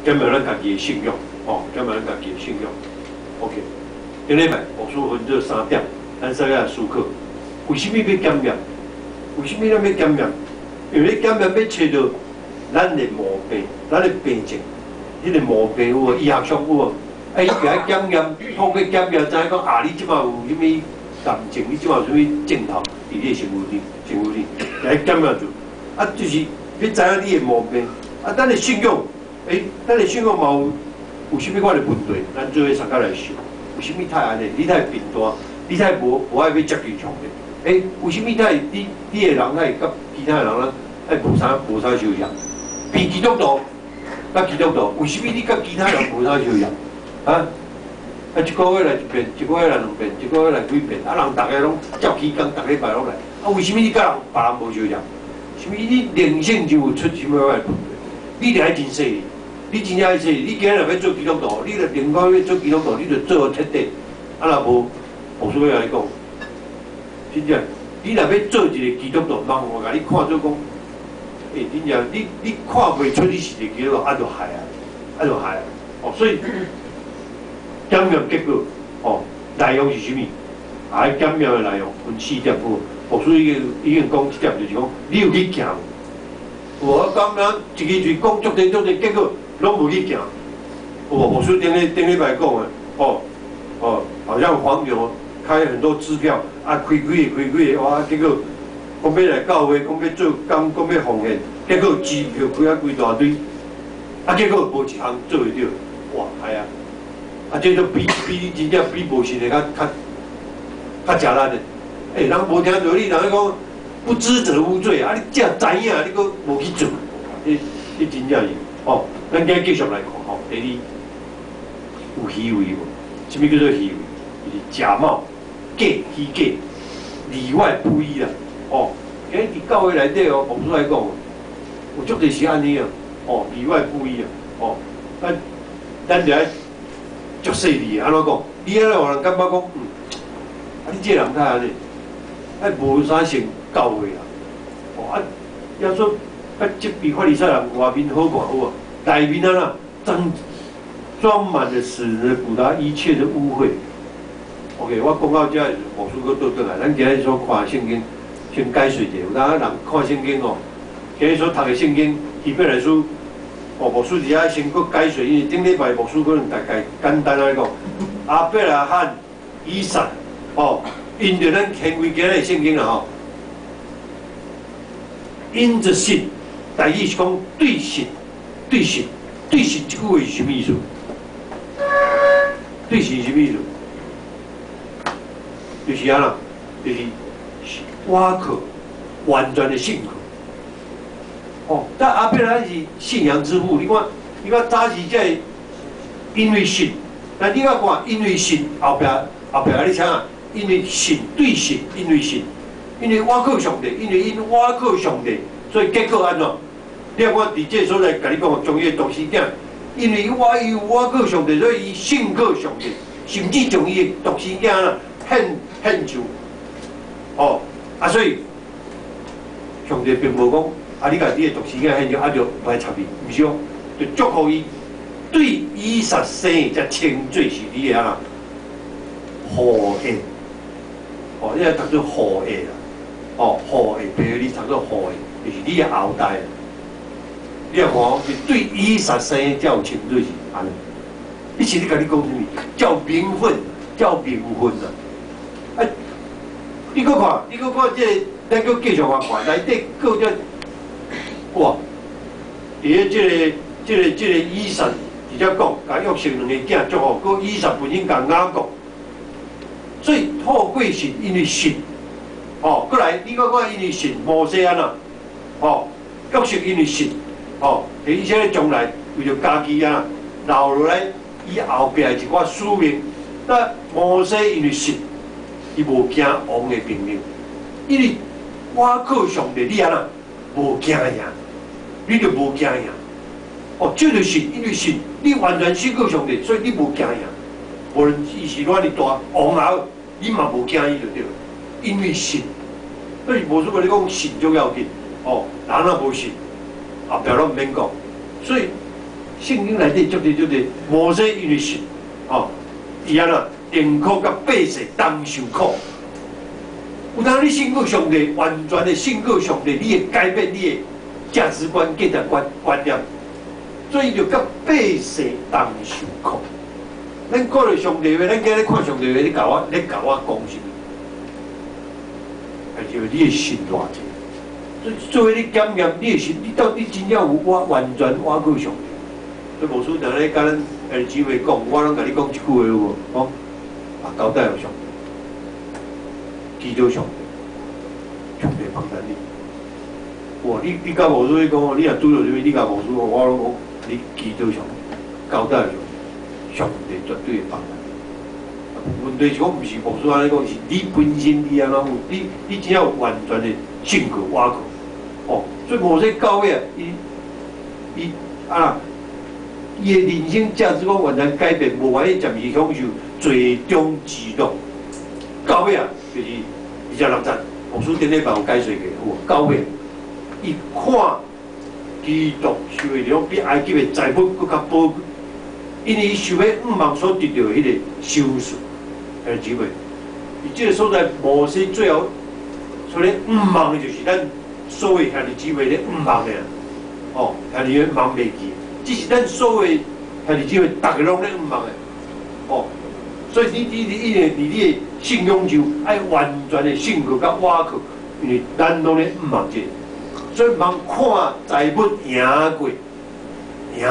减弱咱家己的信用，哦，减弱咱家己的信用。OK， 顶礼拜牧师分做3点，咱稍微来思考，为什么要检验？为什么咱要检验？因为检验要找到咱的毛病，咱的病症，你的毛病有无？医学上有无？哎，伊来检验，透过检验，知影讲啊，你即马有啥物癌症？你即马有啥物症头？伫你的身躯里，来检验住。啊，就是要知影你的毛病。啊，咱的信用，咱的信用嘛有啥物款的问题？咱做伙参加来想，为什么太安尼？你太贫惰，你太无爱要接近上帝？为什么太你的人太甲其他人咧无啥相像？变基督徒，甲基督徒，为什么你甲其他人无啥相像？啊，一个月来一遍，一个月来2遍，一个月来几遍，啊，人大家拢照起工，逐礼拜拢来，啊，为什么你甲别人无相像？是毋你灵性就有出什么问题？你著爱真细腻，你真正爱细腻。你今日要做基督徒，你著灵光要做基督徒，你著做彻底。啊，若无，牧师要来讲，真正，你若要做一个基督徒，人我甲你看做讲，真正你看袂出你是一个基督徒，啊，就害啊，哦，所以检验结果，哦，内容是啥物？啊，检验的内容分4点好。牧师已经讲一点，就是讲你有去行。我刚刚一个嘴讲足多，结果拢无去行。牧师顶礼拜讲的，好像黄牛开很多支票，啊，开几个，哇，结果讲要来教会，讲要做工，讲要奉献，结果支票开啊规大堆，啊，结果无一项做会到，哇，系啊，啊，这都比真正比无信的较食力的。人无听到你，人讲不知者无罪啊！你只知影，你阁无去做，你真正是哦。咱今日继续来看吼，第二有虚伪无？什么叫做虚伪？就是假冒、虚假、里外不一啦。哦，伫教会内底哦，牧师来讲，有足侪是安尼啊。哦，里外不一啊。哦，咱就爱足细腻安怎讲？你安尼互人感觉讲，啊，你这人太安尼。无啥成教会啦，哦要说这比法利赛人外面好看好啊，内面啊装满了使人补达一切的污秽。OK， 我讲到这，牧师搁倒转来，咱今日所看圣经，先解说者。有当人看圣经哦，今日所读的圣经，希伯来书，牧师伫遐先搁解说，因为顶礼拜牧师可能大概简单来讲，亚伯拉罕、以撒，因着咱行为今日圣经啦吼，因着信，第一是讲对信这句话是什么意思？对信是什么意思？就是安啦，就是我可完全的信靠。哦，但阿伯拉是信仰之父，你看早时这因为信，但你要看因为信后壁你听啊？因为信对信，因为我靠上帝，因我靠上帝，所以结果安怎？你看我伫这所在甲你讲，将伊的独生囝，因为我靠上帝，所以伊信靠上帝，甚至将伊的独生囝啦献上。所以上帝并无讲，你甲你的独生囝献上，就歹插伊，毋是哦，就祝福伊，对以撒生的才称做是你的啊后裔。你来读做后裔啦，后裔，譬如你读做后裔，就是你的后代。你来看是对以撒生的才有称做是安尼。你甲你讲什么？叫名分啊！你搁看这，咱搁继续看，内底搁这，哇！伫这个以撒直接讲，甲约瑟2个囝祝福，搁以撒本身甲雅各。所以透过信，因为信，过来你看看，因为信摩西安啦，约瑟因为信，而且将来为着家己啊留落来，伊后壁一寡使命。那摩西因为信，伊无惊王的命令，因为我靠上帝，你安那无惊赢，你就无惊赢。这就是信，因为信，你完全信靠上帝，所以你无惊赢。无论伊是偌尔大王后，你嘛无惊伊就对了，因为信。所以无说话，你讲信足要紧，人若无信，后壁拢毋免讲。所以圣经内底足侪摩西因为信，哦，伫安那定苦甲百姓同受苦。有当你信靠上帝，完全的信靠上帝，你会改变你的价值观、价值观念，所以就甲百姓同受苦。咱看到上帝话，咱今日看上帝话，你甲我讲什么？还是你的心偌济？作为你检验你的心，你到底真正有完全倚靠上帝？所以无输常咧甲咱儿姊妹讲，我拢甲你讲一句话有无？讲交代有上帝，祈祷上帝，上帝帮咱你。哇！你甲无输咧讲，你若拄到什么，你甲无输讲，我拢讲你祈祷上帝，交代上帝，上帝绝对会帮咱。问题是讲，毋是无输安尼讲，是你本身你安怎有？你只要有完全的信靠倚靠。哦，所以某些教会啊，伊的人生价值观完全改变，无法去暂时享受最终之乐。教会啊，就是26站，牧师顶礼拜有解说过，有无？教会伊看基督受的种比埃及的财富更较宝贵，因为伊受的5万所得到的迄个收数，还有姊妹，伊这个所在，摩西最后所以5万的就是咱所谓兄弟姊妹的5万的，哦，兄弟们忙袂记。这是咱所有兄弟姊妹，大家拢咧5万的，哦，所以你的信仰就爱完全的信靠甲倚靠，因为咱拢咧5万这，所以茫看财物赢过，耶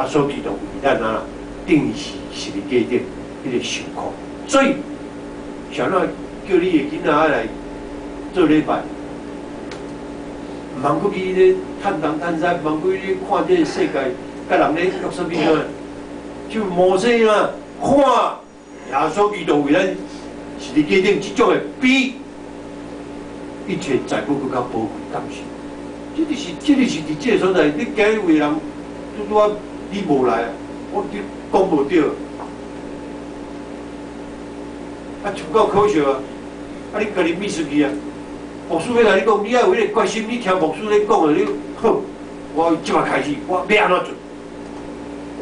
稣基督为咱啊定时十字架顶迄个受苦，所以想要叫你的囡仔来做礼拜。茫去去咧探东探西，茫去咧看这个世界，甲人咧约束你啊，就摩西啊，看耶稣基督为咱十字架顶即种的比一切财富更较宝贵，敢是？这就是伫这个所在，你今日为人拄啊，你无来啊，我讲无对，啊，就够可笑啊！啊，你家己秘书去啊！牧师要甲你讲，你要有迄个决心，你听牧师咧讲的，你好，我即马开始，我要安怎做？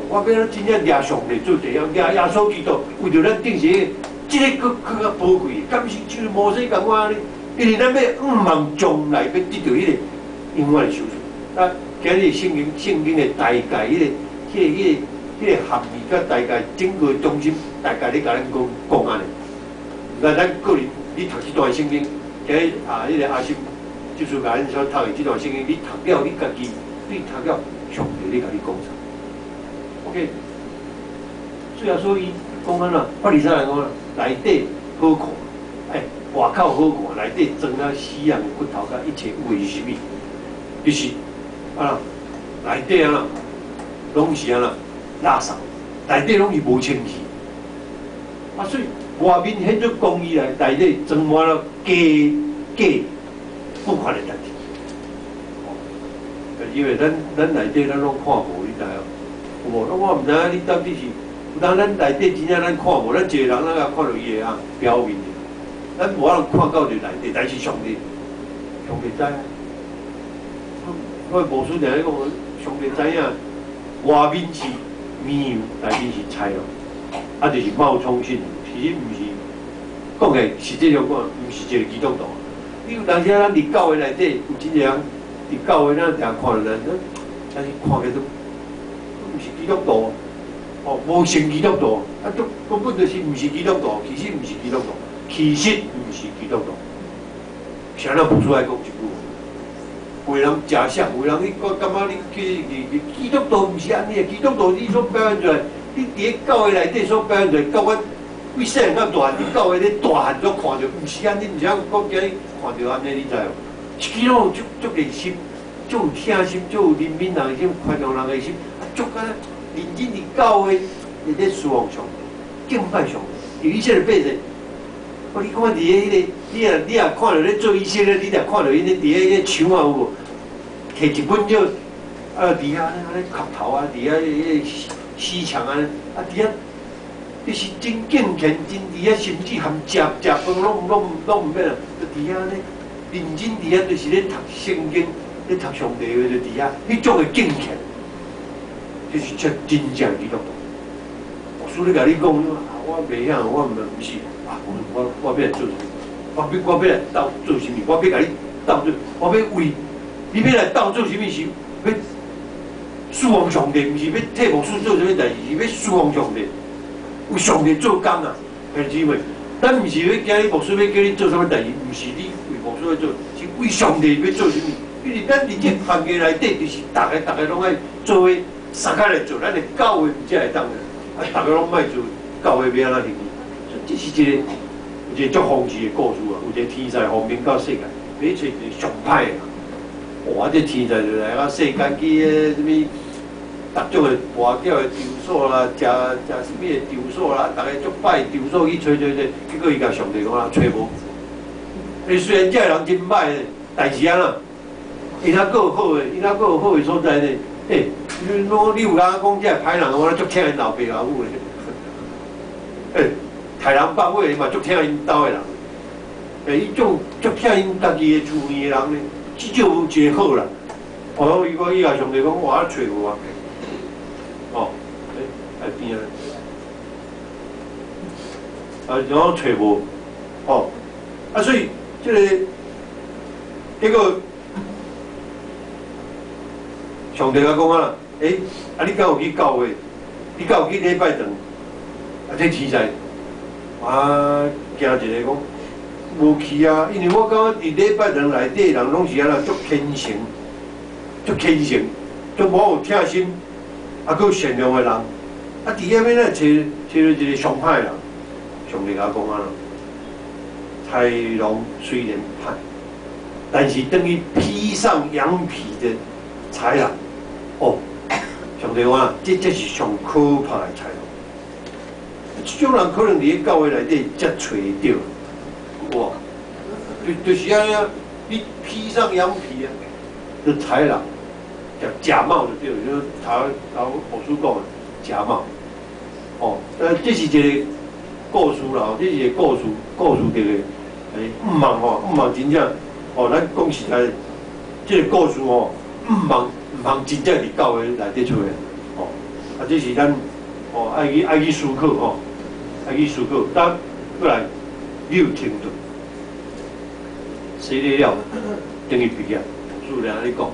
我要真正抓上帝做第一，抓耶稣基督，为着咱定时，即个更较宝贵。敢是就是摩西讲我安尼，因为咱要5万将来要得到迄个永远的收数。啊，今日圣经的大概迄个含义甲大概整个中心，大概咧甲咱讲安尼。那咱个人，你读这段圣经。今日迄个阿信就是甲咱所读的这段圣经，你读了，你家己，你读了，上帝你甲你讲啥 ？OK， 所以说伊讲安怎，法利赛人讲内底好看，外口好看，内底装啊死人的骨头甲一切有的是啥物？就是内底拢是垃圾，内底拢是无清气。所以外面显出公义来，内底装满了假不款的代志。因为咱内底咱拢看无，你知影？有无？我毋知影你到底是，有当咱内底真正咱看无，咱一个人咱也看到伊的表面，咱无法看到就内底，但是上帝知啊。我无输定咧讲，上帝知影，外面是绵羊，内面是菜咯，就是冒充信徒，其实毋是。讲起实际上讲，毋是一个基督徒。你有当时咱伫教会内底有真侪人伫教会，咱定看到咱，但是看起都毋是基督徒，哦，无成基督徒，都根本就是毋是基督徒，其实毋是基督徒，其实毋是基督徒。谁人无出来讲一句话？有人假想，有人你感觉你基督徒毋是安尼的，基督徒你所表现出来，你伫教会内底所表现出来，甲阮。为细汉到大汉，你教会咧大汉所看到，毋是安尼，毋是讲今日看到安尼，你知无？一个拢足热心，足有疼心，足有怜悯人的心，宽容人的心，足个认真伫教会伫咧侍奉上帝，敬拜上帝。有以色列百姓，你看伫迄个，你也看到咧做以色列，你也看到因咧伫迄个墙啊有无？摕一本纸，伫遐安尼磕头啊，伫遐迄个死墙啊，伫遐。就是真敬虔，真伫遐，甚至含食饭拢毋免啊！就伫遐咧，认真伫遐，就是咧读圣经，咧读上帝话，就伫遐，迄种的敬虔。就是真正基督徒。所以甲你讲，我袂晓，我毋是啊，我要来做什么？我要来斗做什么？我要甲你斗做，我要为你要来斗做什么事？要侍奉上帝，毋是要替牧师做什么代志，是要侍奉上帝，为上帝做工啊，兄弟姊妹。咱毋是要惊你牧师要叫你做什么代志，毋是你为牧师要做，是为上帝要做什么？因为咱伫这环境内底，就是大家拢爱做伙三脚来做，咱的教会才会当的，大家拢莫做，教会要安怎行？这是一个足丰富的故事啊，有一个天才方面到世界，你找一个上歹的。哇！这天才就来啊，世间去个什物，各种的跋筊的场所啦，食什物的场所啦，大家足拜场所去找，结果伊甲上帝讲啊，找无。伊虽然这个人真歹呢，但是安怎？伊若够好诶，伊若够好诶所在呢？你有甲讲这歹人，我足听因老爸老母诶。豺狼百尾嘛，足听因兜诶人。伊种足听因家己诶厝边诶人呢。至少有一个好啦，伊甲上帝讲，我找无啊，来边然后找无，所以结果上帝甲讲啊，你敢有去教会？你敢有去礼拜堂？这天才惊一个讲。无去啊，因为我感觉伫礼拜堂内底人拢是安那足虔诚、足无有疼心，佫善良的人。伫遐要来找到一个上歹人，上帝甲讲啊，豺狼虽然歹，但是等于披上羊皮的豺狼。上帝讲啊，这是上可怕的豺狼。这种人可能伫教会内底才找得到。哇，就是安尼啊！你披上羊皮啊，就豺狼，假冒就对了，就是头牧师讲的假冒。这是一个故事啦，这是一个故事这个，毋茫真正，咱讲实在，这个故事毋茫真正伫教会内底出的，这是咱爱去思考爱去思考，咱过来你有程度。洗礼了，等于毕业。主人安尼讲，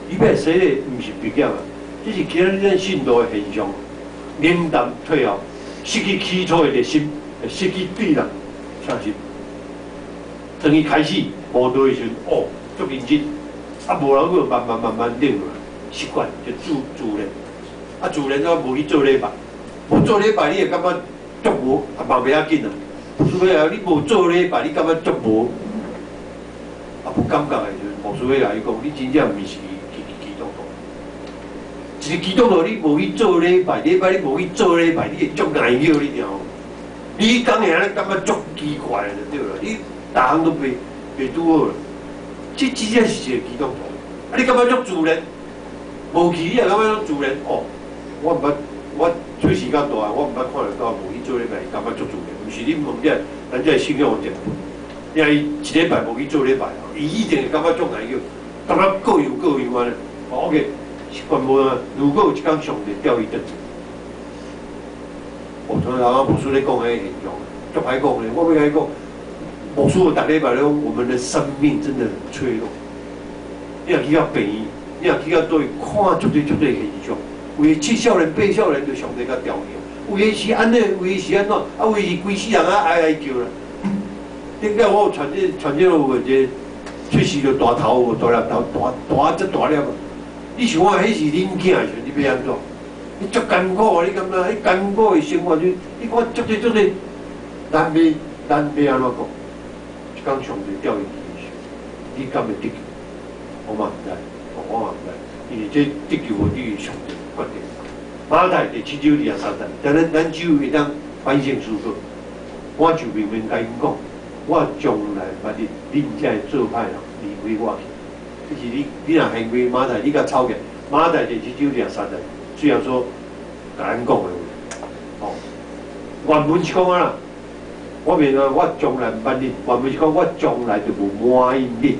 伊要洗礼，毋是毕业啊，这是今日咱信徒的现象。冷淡退后，失去起初的热心，失去对人诚心。等于开始无多的时阵，足认真，无人个慢慢冷落来，习惯就自然。自然无去做礼拜，无做礼拜，你会感觉足无，嘛袂要紧啊。除非你无做礼拜，你感觉足无。不感觉的时阵，牧师要来讲，你真正毋是基督徒。一个基督徒，你无去做礼拜，你无去做礼拜，你会足难叫你听。你讲安尼感觉足奇怪的对了，你逐项都袂拄好了。这真正是一个基督徒。你感觉足自然，无去你也感觉足自然。我毋捌，我做时间大，我毋捌看到无去做礼拜，感觉足自然。毋是你问这，咱这信仰有点。因为伊一礼拜无去做礼拜，伊一定会感觉足难叫，感觉各样安尼。OK， 习惯无啊。如果有一天上帝调伊倒，像牧师咧讲迄个现象，足歹讲咧。我要甲你讲，牧师逐礼拜咧讲，我们的生命真的很脆弱。你若去到病院，你若去到倒去看足多现象，有诶7少年、8少年就上帝甲调去，有诶是安尼，有诶是安怎，有诶是规世人哀叫啦。顶个我传这有一个喙齿就大头，大粒头，大则大粒。你想看，迄是恁囝的时阵，你要安怎？你足艰苦啊！你感觉迄艰苦的生活，你看足多，咱要安怎讲？一讲上帝调伊去的时候，你敢会得救？我嘛毋知，我嘛毋知，因为这得救的你上帝决定。马太第7章23节，但咱只有会当反省思考，我就明甲因讲。我将来捌你，恁才会做歹人离开我去。就是你若行为马太，你甲抄起马太第7章23节，虽然说甲咱讲的话，原文是讲啊啦，我明啊，我将来捌你，原文是讲我将来就无满意你。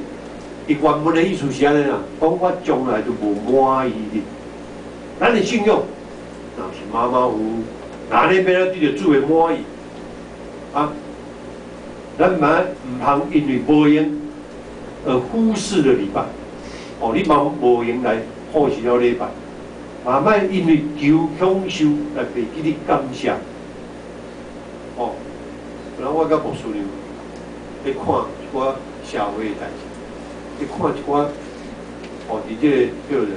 伊原文的意思是安尼啦，讲我将来就无满意你。咱的信用，若是马马虎虎，哪里变了对着主的满意啊？咱嘛唔通因为无用而忽视了礼拜。哦，你嘛无用来忽视了礼拜，嘛莫因为求享受来袂记你感谢。哦，然后我甲牧师娘咧看一寡社会的代志，咧看一寡哦，伫这个叫做，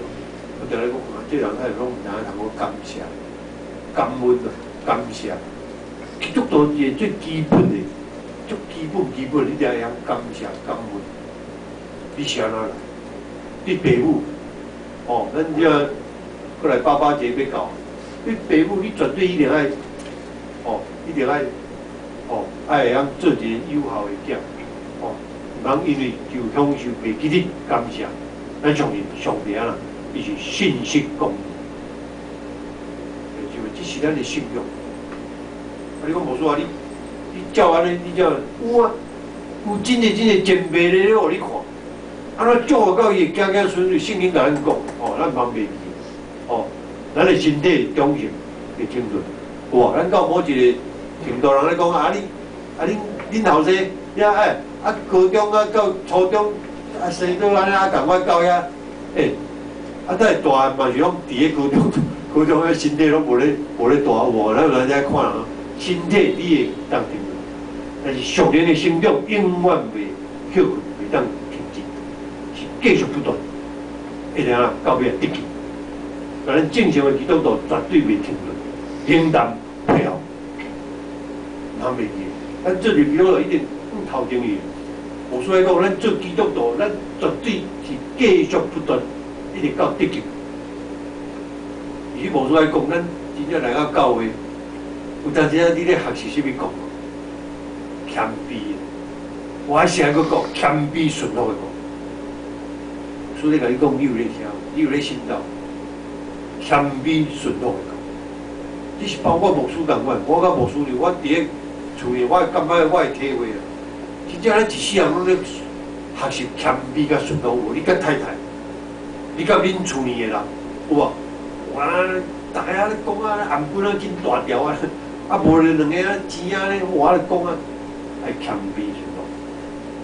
我定咧讲啊，这人还是拢唔知通讲感谢、感恩啊、感谢。基督徒是最基本的、最基本，你才会晓感谢、感恩。你是安怎来？你父母，哦，咱这过来爸爸节要到，你父母你绝对一定爱，哦，一定爱，哦，爱会晓做一个有效的囝，哦，唔通因为就享受袂记得感谢。咱相信上帝啊，伊是信息公义，就这是咱的信用。啊，你讲无错啊，你照安尼，你照有啊，有真个前辈咧互你看。安怎祝福到伊子子孙孙，圣经甲咱讲，哦，咱茫袂记，哦，咱的身体忠诚会清纯。哇，咱到某一个程度人咧讲啊，恁后生遐哎，啊高中啊到初中啊生到安尼啊共我到遐，啊等大汉嘛是拢伫咧高中迄身体拢无咧大哇，咱人家看人身体你会当停顿，但是属灵的成长永远袂休困，袂当。继续不断，一定啊到尾得救。咱正常的基督徒绝对袂停顿，平淡配合，哪袂记？咱做基督徒一定头前伊。无所以讲，咱做基督徒，咱绝对是继续不断，一直到得救。而且无所以讲，咱真正来到教会，有当时啊，你咧学习啥物讲？谦卑。我还是爱佫讲谦卑顺服的讲。所以甲你讲，你有咧听，你有咧信道，谦卑顺服的讲，这是包括牧师共款。我甲牧师娘，我伫咧厝里，我感觉我的体会啊，真正咱一世人拢咧学习谦卑甲顺服。你甲太太，你甲恁厝里的人，有无？哇，大家咧讲啊，颔棍啊真大条啊，啊无咧两个啊钱啊咧，我咧讲啊，爱谦卑顺服。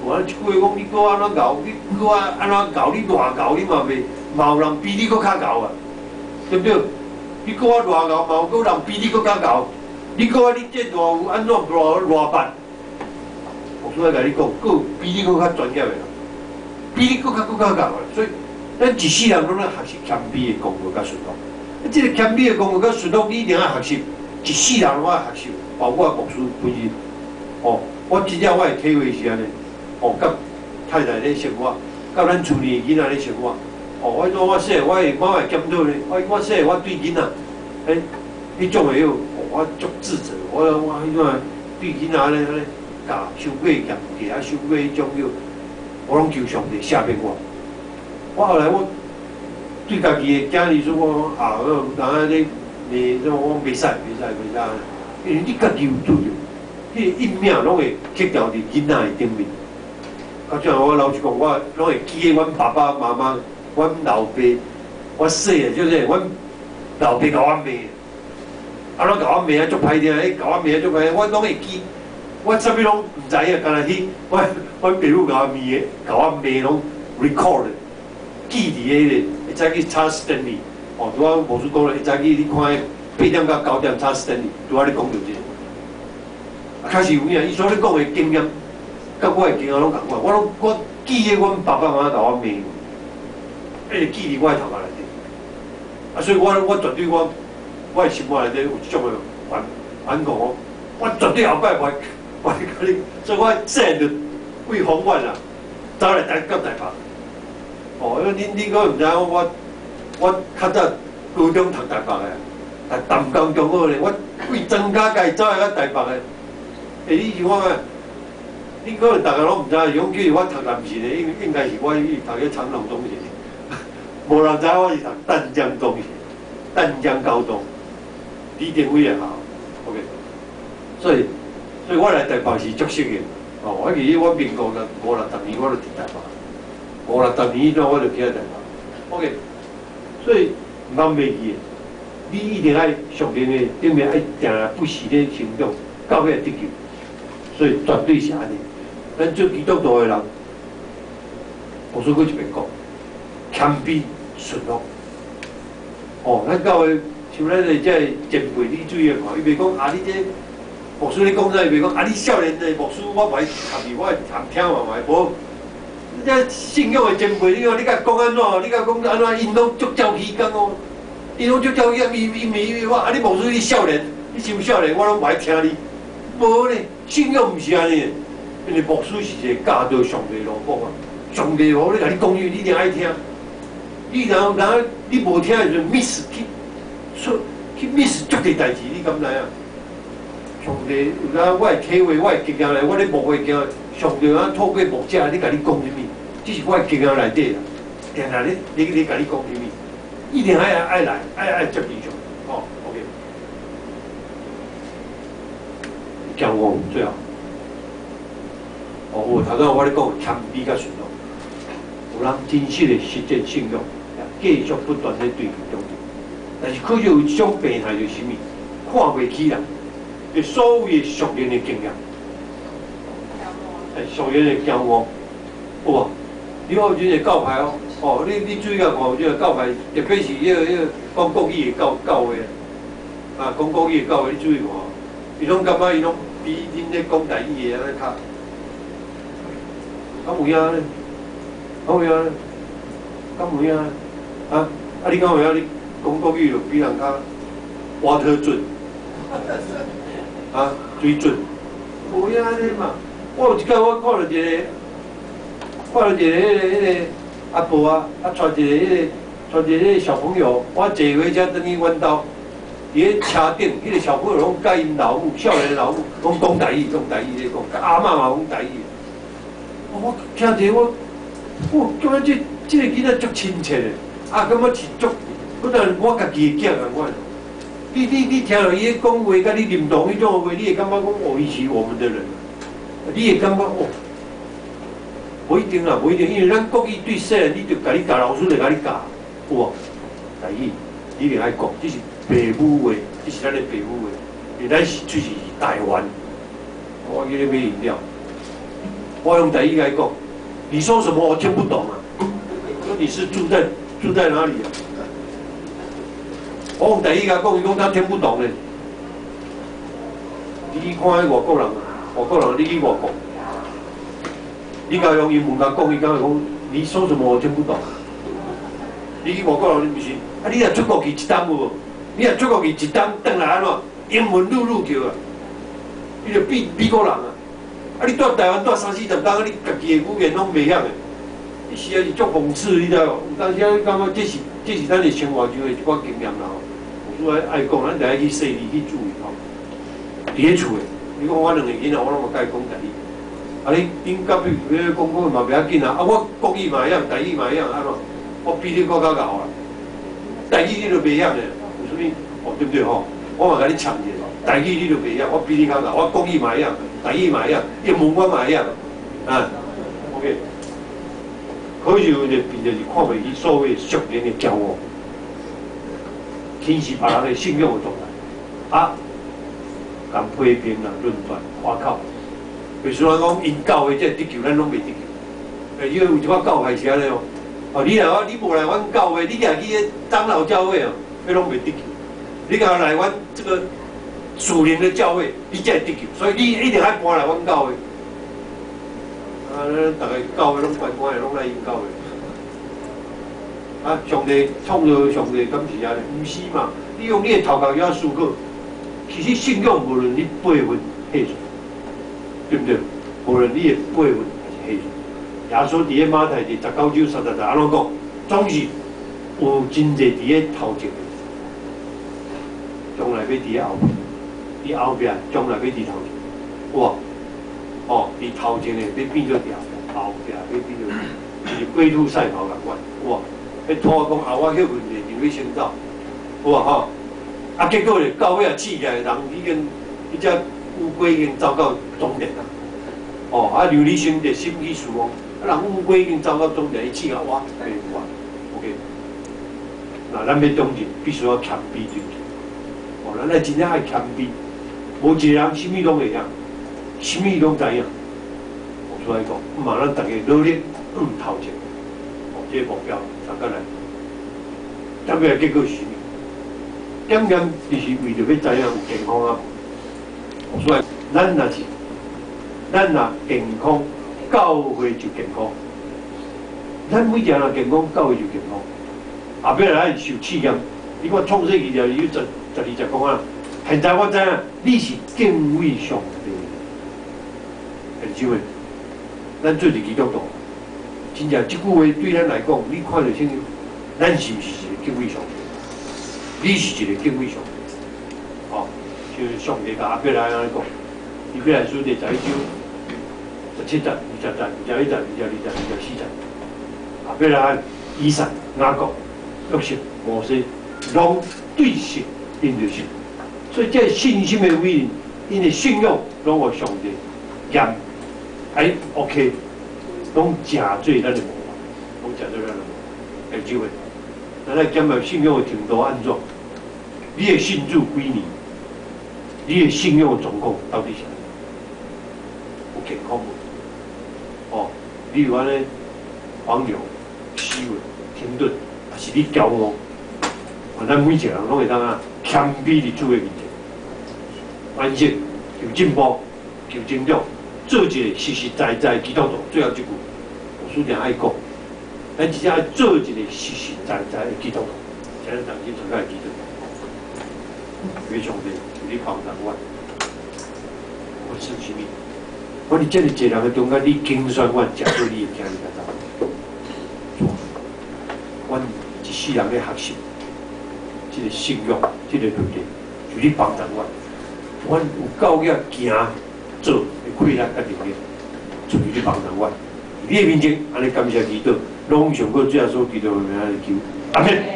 我一句话讲，你搁安怎搞？你搁安怎搞？你偌搞？你嘛袂，嘛有人比你搁较搞啊，对不对？你搁我偌搞，嘛有人比你搁较搞。你搁你这偌有安怎偌办？我所以甲你讲，搁比你搁较专业的人，比你搁较搞的。所以，咱一世人拢咧学习谦卑的功夫甲顺服。这个谦卑的功夫甲顺服，你一定要学习。一世人拢要学习，包括牧师本身。哦，我真正我的体会是安尼。哦，甲太太咧生活，甲咱厝里囡仔咧生活。哦，我说我会检讨咧，我说我对囡仔，迄种会有，我足自责。我迄种对囡仔咧教受过严格啊，受过迄种叫，我拢求上帝赦免我。我后来我对家己的囝儿说，我啊，人安尼，我袂使，因为你家己有主着，迄个阴命拢会刻掉伫囡仔的顶面。啊，像我老实讲，我拢会记起阮爸爸妈妈、阮老爸，我细个就是阮老爸甲我骂，啊，拢甲我骂啊，足歹听，甲我骂啊，足歹听，我拢会记，我啥物拢唔知影，干那去，阮爸母甲我骂拢 record， 记伫迄个，会早去查 Stanley， 哦，拄仔牧师讲了，会早去你看8点到9点查 Stanley， 拄仔你讲到这个，啊，确实有影，伊所咧讲的经验。甲我的经验拢共款，我记起阮爸爸妈妈甲我骂，会记伫我的头壳内底。啊，所以我绝对我的心肝内底有即种的反抗，我绝对后摆袂甲你，所以我细汉就为防范啦，走来甲台北。哦，因为你可唔知影我较早高中读台北的，淡江中学咧，我为增加家走来甲台北的，你是看咩？你可能大家拢唔知，勇叫我读南市的，应该是我去读个长隆中学，无人知我是读淡江中学、淡江高中，李登辉也好 ，OK。所以我来台北是足适应。哦，我记我民国的50-60年我就伫台北，50-60年以后我就去台北 ，OK。所以唔通袂记的。你一定爱上面的顶面爱定来不时咧行动，到尾得救。所以绝对是安尼。咱做基督徒的人，我说过一遍讲，谦卑顺服。哦，咱教会像咱的这前辈，你注意看，伊袂讲啊，你这牧师你讲啥，伊袂讲啊，你少年的牧师我袂含你，我会含听嘛嘛，无。你这信仰的前辈，你讲你甲讲安怎？你甲讲安怎？因拢足照起讲哦，因拢足照起，伊我啊，你牧师你少年，你是少年，我拢袂听你。无呢，信仰毋是安尼。因为牧师是一个教导上帝路讲啊，上帝路你甲你讲你一定爱听。你然后你无听的时候 miss 去 miss 足个代志，你敢知影？上帝有当我的体会，我的经验来，我咧牧的经验，上帝啊透过牧者，你甲你讲什么？这是我的经验内底啦。定定你甲你讲什么？一定爱来，爱接地上。哦 ，OK。骄傲最好。哦，头先我咧讲谦卑甲顺服，有人真实的实践信仰，继续不断咧对付中敌。但是可惜有一种病态就是啥物？看袂起人，对所有的属灵的经验，属灵的骄傲，有无？你看有即个教派哦，哦，你注意下看，有即个教派，特别是迄个讲国语的教会啊，讲国语的教会，你注意看，伊拢感觉伊拢比恁咧讲台语的安尼较。敢有影咧？敢有影咧？敢有影啊？你敢有影？你讲国语就比人较water准啊，水准，无影安尼嘛。我有一摆我看到一个迄个阿婆啊，带一个小朋友，我坐回家等于阮兜，伫咧车顶，迄个小朋友拢甲因老母，少年老母，拢讲台语咧讲，阿嬷嘛讲台语。我听者我感觉这个囡仔足亲切的，啊，感觉是足，本来我家己的囝共款。你听到伊咧讲话，甲你认同迄种话，你会感觉讲哦，伊是我们的人，你会感觉哦，无一定啦，无一定，因为咱国语对细汉，你就甲你教老师就甲你教，有无？台语你一定爱讲，这是父母话，这是咱的父母话，因为咱是就是台湾，我记咧买饮料。我用台语来讲，你说什么我听不懂啊。说你是住在哪里啊？我用台语来讲，伊讲他听不懂嘞。你去看迄外国人你去外国，你甲用英文甲讲，伊敢会讲你说什么我听不懂。你去外国人你不是？啊，你若出国去一单有无？你若出国去一单，转来安怎？英文噜叫啊，你就比美国人啊。啊！你住台湾住30-40天，你家己的语言拢袂晓的，你实在是足讽刺，你知无？有当时你感觉这是咱的生活中的一寡经验啦吼。有时爱讲，咱就爱去细腻去注意吼。伫咧厝的，你讲我2个囡仔，我拢有甲伊讲台语。啊，恁隔壁咧讲国语嘛袂要紧啊，我国语嘛会晓，台语嘛会晓，安怎？我比你搁较敖啊！台语你都袂晓的，有啥物？哦，对不对吼？我嘛甲你呛者，台语你都袂晓，我比你较敖，我国语嘛会晓。台语嘛一样，英文我嘛一样，啊 ，OK。可是有一个病就是看袂起所谓俗人的骄傲，轻视别人的信仰的状态，啊，共批评啦、论断、夸口。譬如咱讲因教的这得救，咱拢袂得救。因为有一寡教派是安尼哦，哦，你无来阮教会，你家去个长老教会哦，迄拢袂得救。你家来阮这个。属灵的教会，你才会得救，所以你一定要搬来阮教会。啊，咱大家教会拢乖乖的，拢来因教会。啊，上帝创造上帝，敢是安尼？毋是嘛？你用你的头壳去思考，其实信仰无论你辈分岁数，对不对？无论你的辈分还是岁数，耶稣伫咧马太第19章30安怎讲？总是有真侪伫咧头前的，将来要伫咧后面。伫后壁，将来要伫头前，有无？哦，伫头前的要变做后壁要变做，就是龟兔赛跑共款，有无？迄拖讲后我迄问题就要先走，有无吼？啊，结果咧到尾啊，饲起来人已经，迄只乌龟已经走到终点啦。哦，啊，刘立新就心去思讲，啊，人乌龟已经走到终点，伊饲啊，我袂完 ，OK。那咱要终结，必须要谦卑对。哦，咱来真正爱谦卑，无一个人什么拢会晓，什么拢知影。所以讲，嘛，咱大家努力头前，哦，这个目标参加来。检验结果是啥？检验就是为着要知影有健康啊。所以，咱若健康，教会就健康。咱每一个人健康，教会就健康。后壁来受试验，你看创世纪就有12讲啊。现在我知影，你是敬畏上帝，很少诶。咱做一基督徒，真正即句话对咱来讲，你看着清楚，咱是毋是一个敬畏上帝？你是一个敬畏上帝，哦，就是上帝甲阿伯来安尼讲，伊必来书第11章17节、20节、21节、22节、24节，阿伯来以撒、雅各、约瑟、摩西，拢对神因着信，所以这信心的伟人，因的信仰拢互上帝验。哎 ，OK， 拢真做咱的无，拢真做咱的无，有机会。咱来检验信仰的程度安怎？你的信主几年？你的信仰的状况到底是安怎？有健康无？哦，你有安尼黄牛、虚伪、停顿，还是你骄傲？咱每一个人拢会当啊，谦卑伫主的面前，安息、求进步、求成长。做一个实实在在的基督徒，最后一句，我书定爱讲，咱真正要做一个实实在在的基督徒，才能当真存在的基督徒。非常的有你帮助我，我算什么？我伫这里一人的中间，你精选我，食做你的听你知道？我一世人咧学习，这个信仰，这个律例，就你帮助我，我有够要行做。开力甲能力，出去去帮助我。你的面前，安尼感谢基督，拢上过最后所基督的名来求，阿门。